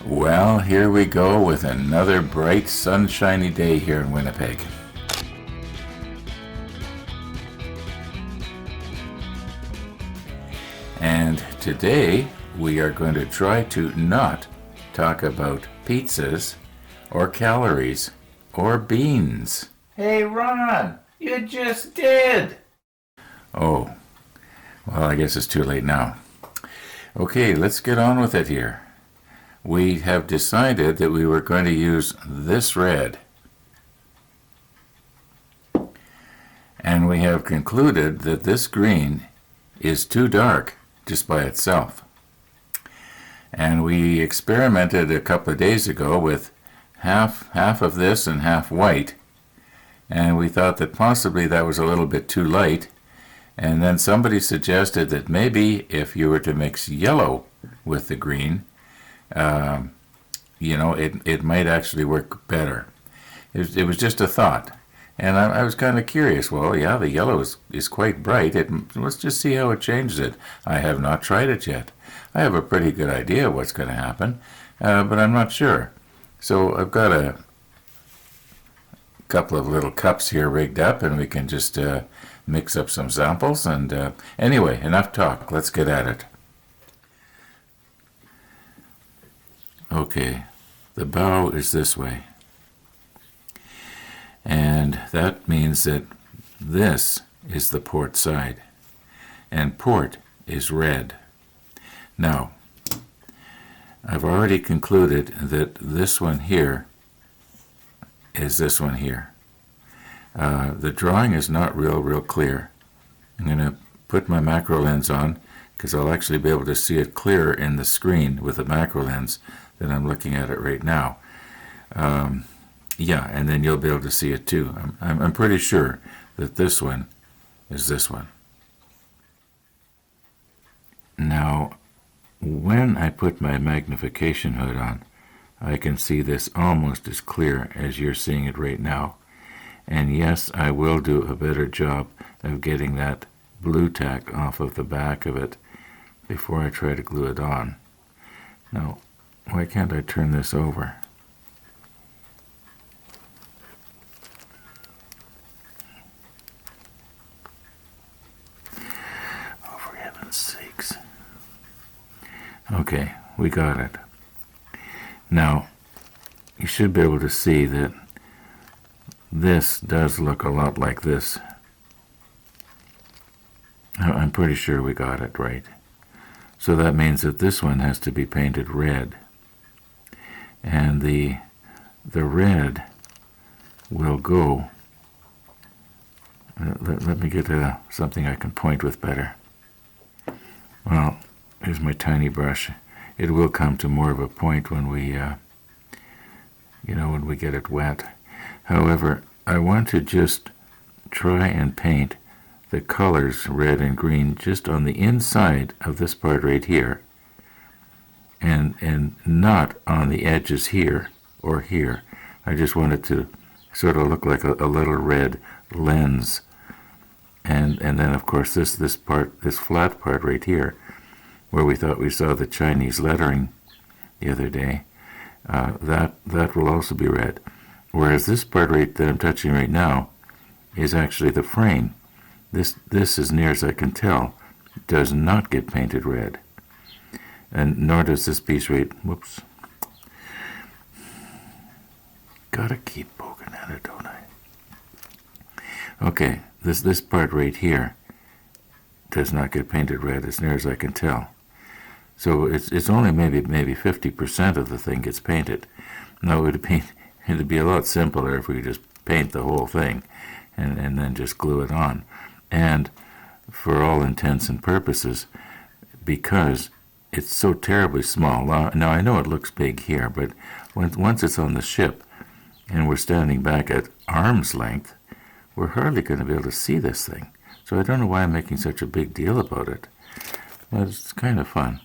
Well, here we go with another bright, sunshiny day here in Winnipeg. And today we are going to try to not talk about pizzas or calories or beans. Hey Ron, you just did! Oh, well, I guess it's too late now. Okay, let's get on with it here. We have decided that we were going to use this red. And we have concluded that this green is too dark just by itself. And we experimented a couple of days ago with half of this and half white. And we thought that possibly that was a little bit too light. And then somebody suggested that maybe if you were to mix yellow with the green, it might actually work better. It was just a thought. And I was kind of curious. Well, yeah, the yellow is quite bright. Let's just see how it changes it. I have not tried it yet. I have a pretty good idea what's going to happen, but I'm not sure. So I've got a couple of little cups here rigged up, and we can just mix up some samples. And anyway, enough talk. Let's get at it. Okay, the bow is this way. And that means that this is the port side. And port is red. Now, I've already concluded that this one here is this one here. The drawing is not real clear. I'm going to put my macro lens on because I'll actually be able to see it clearer in the screen with the macro lens than I'm looking at it right now. Yeah, and then you'll be able to see it too. I'm pretty sure that this one is this one. Now, when I put my magnification hood on, I can see this almost as clear as you're seeing it right now. And yes, I will do a better job of getting that blue tack off of the back of it before I try to glue it on. Now, why can't I turn this over? Oh, for heaven's sakes. Okay, we got it. Now, you should be able to see that this does look a lot like this. I'm pretty sure we got it right. So that means that this one has to be painted red. And the red will go. Let me get something I can point with better. Well, here's my tiny brush. It will come to more of a point when we, when we get it wet. However, I want to just try and paint the colors red and green just on the inside of this part right here. And not on the edges here or here. I just want it to sort of look like a little red lens. And then of course this flat part right here, where we thought we saw the Chinese lettering the other day, that will also be red. Whereas this part right that I'm touching right now is actually the frame. This, as near as I can tell, does not get painted red. And nor does this piece right, whoops. Gotta keep poking at it, don't I? Okay, this part right here does not get painted red as near as I can tell. So it's only maybe 50% of the thing gets painted. Now it'd be a lot simpler if we could just paint the whole thing and then just glue it on. And for all intents and purposes, because it's so terribly small. Now I know it looks big here, but once it's on the ship and we're standing back at arm's length, we're hardly going to be able to see this thing. So I don't know why I'm making such a big deal about it. But it's kind of fun.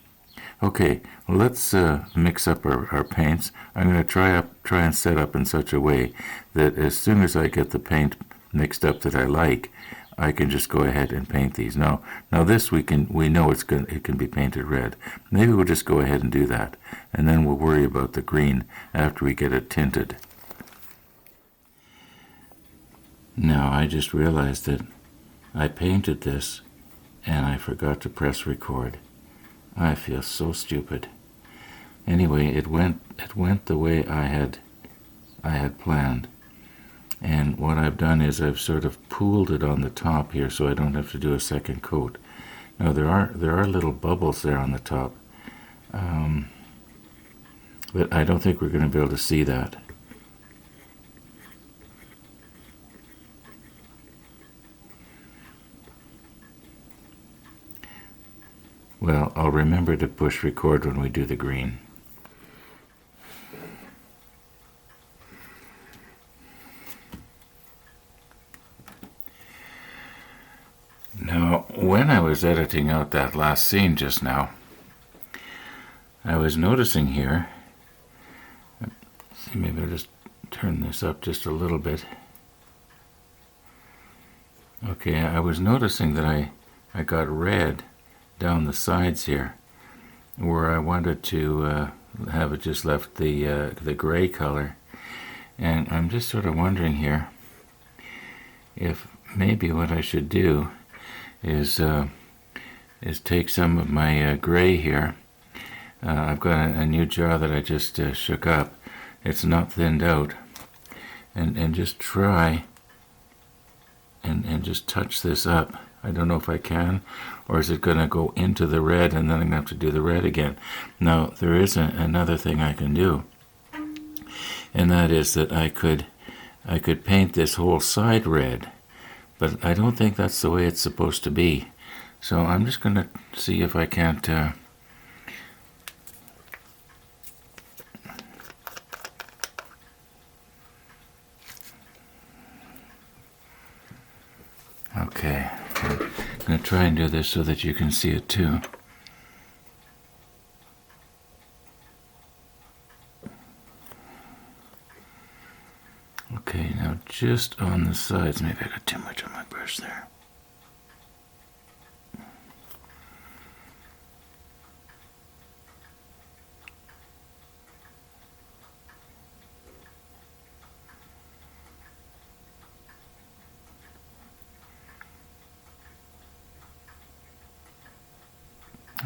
Okay, let's mix up our paints. I'm going to try and set up in such a way that as soon as I get the paint mixed up that I like, I can just go ahead and paint these. Now this we know it can be painted red. Maybe we'll just go ahead and do that, and then we'll worry about the green after we get it tinted. Now I just realized that I painted this and I forgot to press record. I feel so stupid. Anyway, it went the way I had planned. And what I've done is I've sort of pooled it on the top here so I don't have to do a second coat. Now there are little bubbles there on the top, but I don't think we're going to be able to see that. Well, I'll remember to push record when we do the green. Now, when I was editing out that last scene just now, I was noticing here, see, maybe I'll just turn this up just a little bit. Okay, I was noticing that I got red down the sides here, where I wanted to have it just left the gray color. And I'm just sort of wondering here if maybe what I should do is take some of my gray here. I've got a new jar that I just shook up. It's not thinned out, and just try and just touch this up. I don't know if I can, or is it going to go into the red and then I'm going to have to do the red again. Now, there is another thing I can do, and that is that I could paint this whole side red, but I don't think that's the way it's supposed to be. So I'm just going to see if I can't okay, I'm going to try and do this so that you can see it too. Okay, now just on the sides, maybe I got too much on my brush there.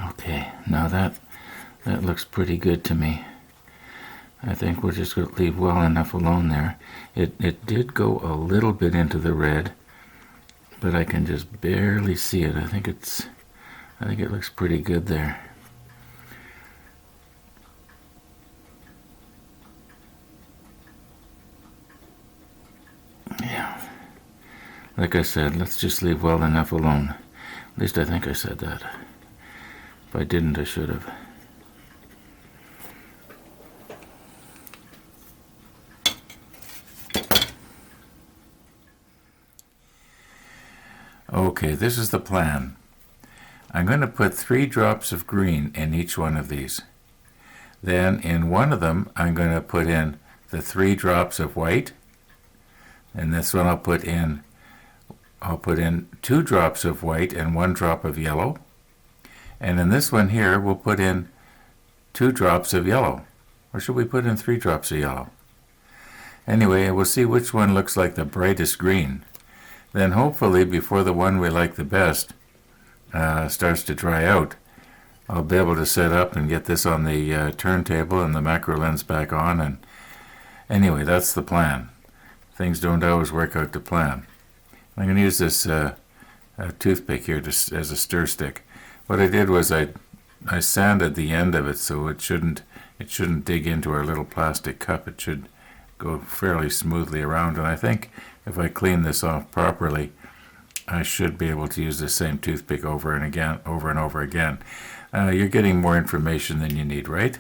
Okay, now that looks pretty good to me. I think we're just going to leave well enough alone there. It did go a little bit into the red, but I can just barely see it. I think it looks pretty good there. Yeah. Like I said, let's just leave well enough alone. At least I think I said that. If I didn't, I should have. Okay, this is the plan. I'm going to put 3 drops of green in each one of these. Then in one of them, I'm going to put in the 3 drops of white. And this one I'll put in 2 drops of white and 1 drop of yellow. And in this one here, we'll put in 2 drops of yellow. Or should we put in 3 drops of yellow? Anyway, we'll see which one looks like the brightest green. Then hopefully before the one we like the best starts to dry out, I'll be able to set up and get this on the turntable and the macro lens back on. And anyway, that's the plan. Things don't always work out to plan. I'm going to use this toothpick here just as a stir stick. What I did was I sanded the end of it so it shouldn't dig into our little plastic cup. It should go fairly smoothly around, and I think if I clean this off properly, I should be able to use the same toothpick over and over again. You're getting more information than you need, right?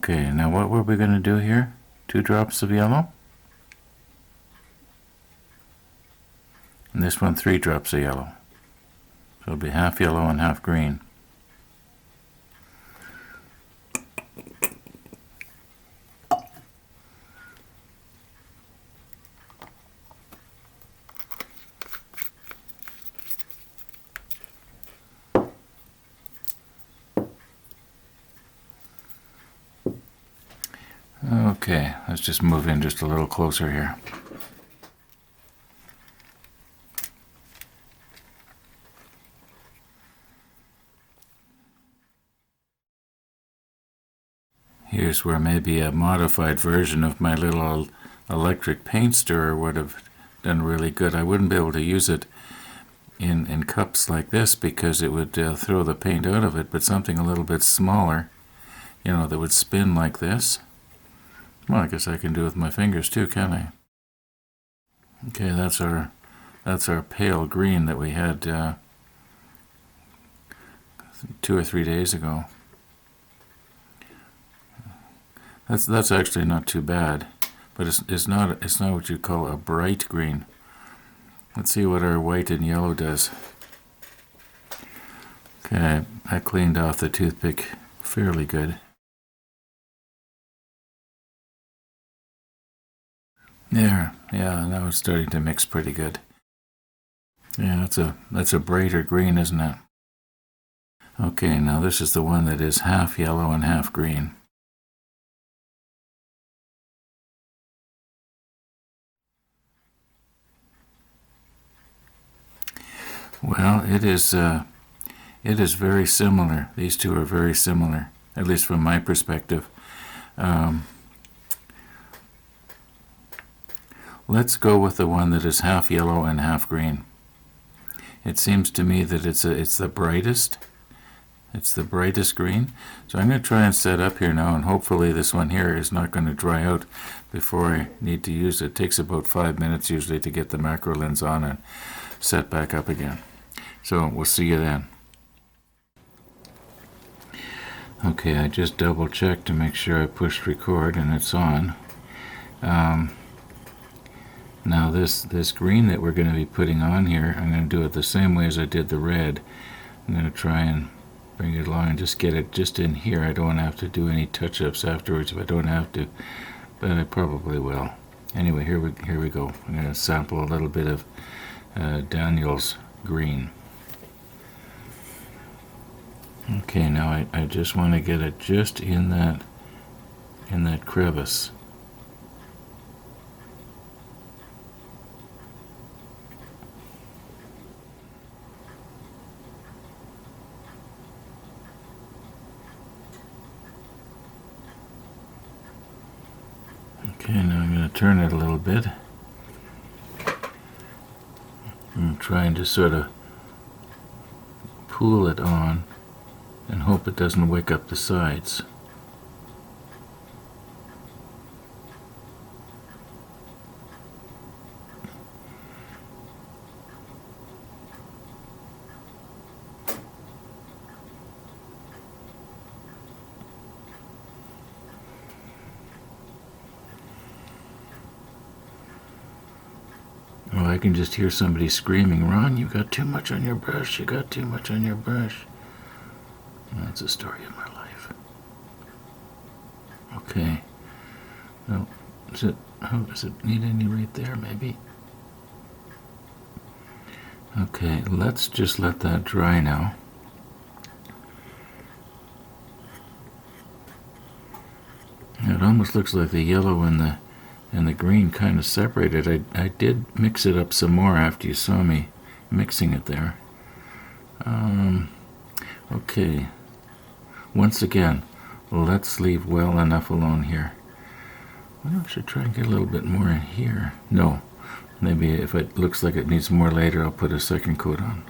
Okay, now what were we going to do here? 2 drops of yellow. And this one 3 drops of yellow. So it'll be half yellow and half green. Okay, let's just move in just a little closer here. Here's where maybe a modified version of my little electric paint stirrer would have done really good. I wouldn't be able to use it in cups like this because it would throw the paint out of it, but something a little bit smaller, that would spin like this. Well, I guess I can do it with my fingers too, can't I? Okay, that's our pale green that we had 2 or 3 days ago. That's actually not too bad, but it's not what you call a bright green. Let's see what our white and yellow does. Okay, I cleaned off the toothpick fairly good. There, yeah, now it's starting to mix pretty good. Yeah, that's a brighter green, isn't it? Okay, now this is the one that is half yellow and half green. Well, it is very similar. These two are very similar, at least from my perspective. Let's go with the one that is half yellow and half green. It seems to me that it's the brightest. It's the brightest green. So I'm going to try and set up here now, and hopefully this one here is not going to dry out before I need to use it. It takes about 5 minutes usually to get the macro lens on and set back up again. So we'll see you then. Okay, I just double checked to make sure I pushed record and it's on. Now this green that we're going to be putting on here, I'm going to do it the same way as I did the red. I'm going to try and bring it along and just get it just in here. I don't have to do any touch-ups afterwards if I don't have to, but I probably will. Anyway, here we go. I'm going to sample a little bit of Daniel's green. Okay, now I just want to get it just in that crevice. Okay, now I'm going to turn it a little bit. I'm trying to sort of pull it on and hope it doesn't wake up the sides. Oh, I can just hear somebody screaming, "Ron, you got too much on your brush, you got too much on your brush." That's the story of my life. Okay. Well, does it need any right there, maybe? Okay, let's just let that dry now. It almost looks like the yellow and the green kind of separated. I did mix it up some more after you saw me mixing it there. Okay. Once again, let's leave well enough alone here. Well, I should try and get a little bit more in here. No, maybe if it looks like it needs more later, I'll put a second coat on.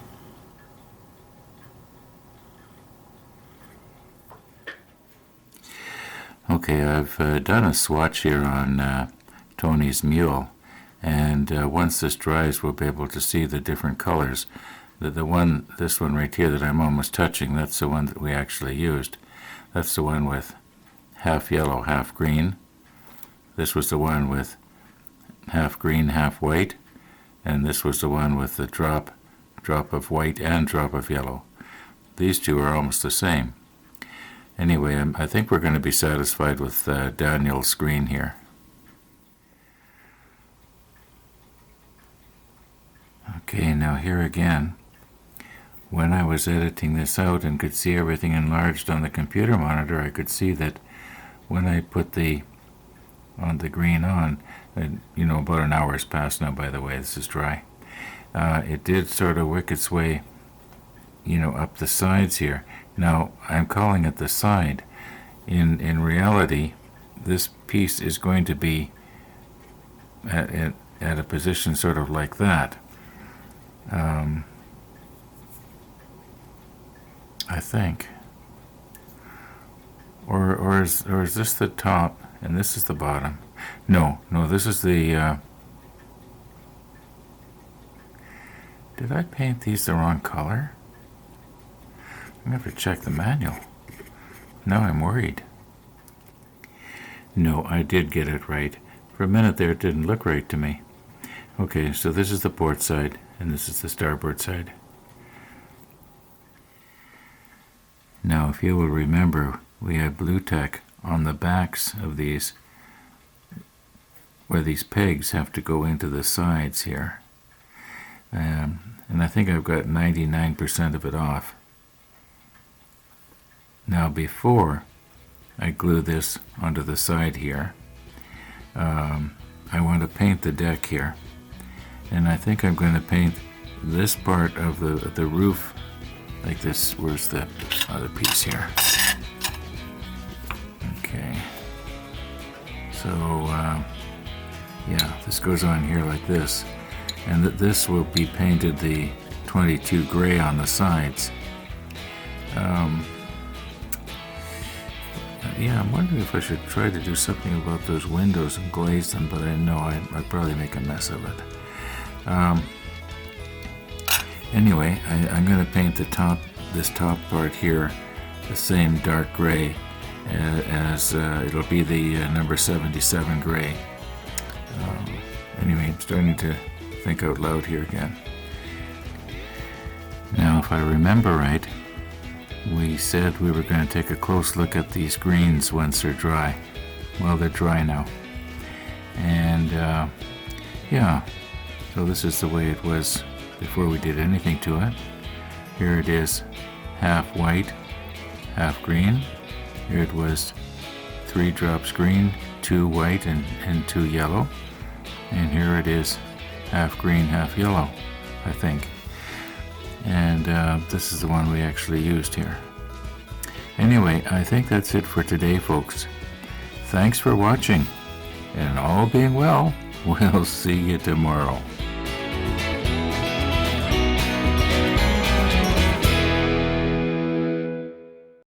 Okay, I've done a swatch here on Tony's mule, and once this dries, we'll be able to see the different colors. This one right here that I'm almost touching, that's the one that we actually used. That's the one with half yellow, half green. This was the one with half green, half white, and this was the one with the drop of white and drop of yellow. These two are almost the same. Anyway, I think we're going to be satisfied with Daniel's green here. Okay, now here again, when I was editing this out and could see everything enlarged on the computer monitor, I could see that when I put the green on, and, about an hour has passed now, by the way, this is dry, it did sort of work its way, up the sides here. Now, I'm calling it the side. In reality, this piece is going to be at a position sort of like that. I think. Or is this the top and this is the bottom? No, this is the... Did I paint these the wrong color? I'm going to have to check the manual. Now I'm worried. No, I did get it right. For a minute there, it didn't look right to me. Okay, so this is the port side, and this is the starboard side. Now, if you will remember, we have blue tack on the backs of these, where these pegs have to go into the sides here. And I think I've got 99% of it off. Now, before I glue this onto the side here, I want to paint the deck here. And I think I'm going to paint this part of the roof like this. Where's the other piece here? Okay. So, yeah, this goes on here like this. And this will be painted the 22 gray on the sides. Yeah, I'm wondering if I should try to do something about those windows and glaze them, but I know I'd probably make a mess of it. Anyway, I'm going to paint this top part here the same dark gray as it'll be the number 77 gray. Anyway, I'm starting to think out loud here again. Now, if I remember right, we said we were going to take a close look at these greens once they're dry. Well, they're dry now. And, yeah, so this is the way it was before we did anything to it. Here it is, half white, half green. Here it was 3 drops green, 2 white, and 2 yellow. And here it is, half green, half yellow, I think. And this is the one we actually used here. Anyway, I think that's it for today, folks. Thanks for watching, and all being well, we'll see you tomorrow.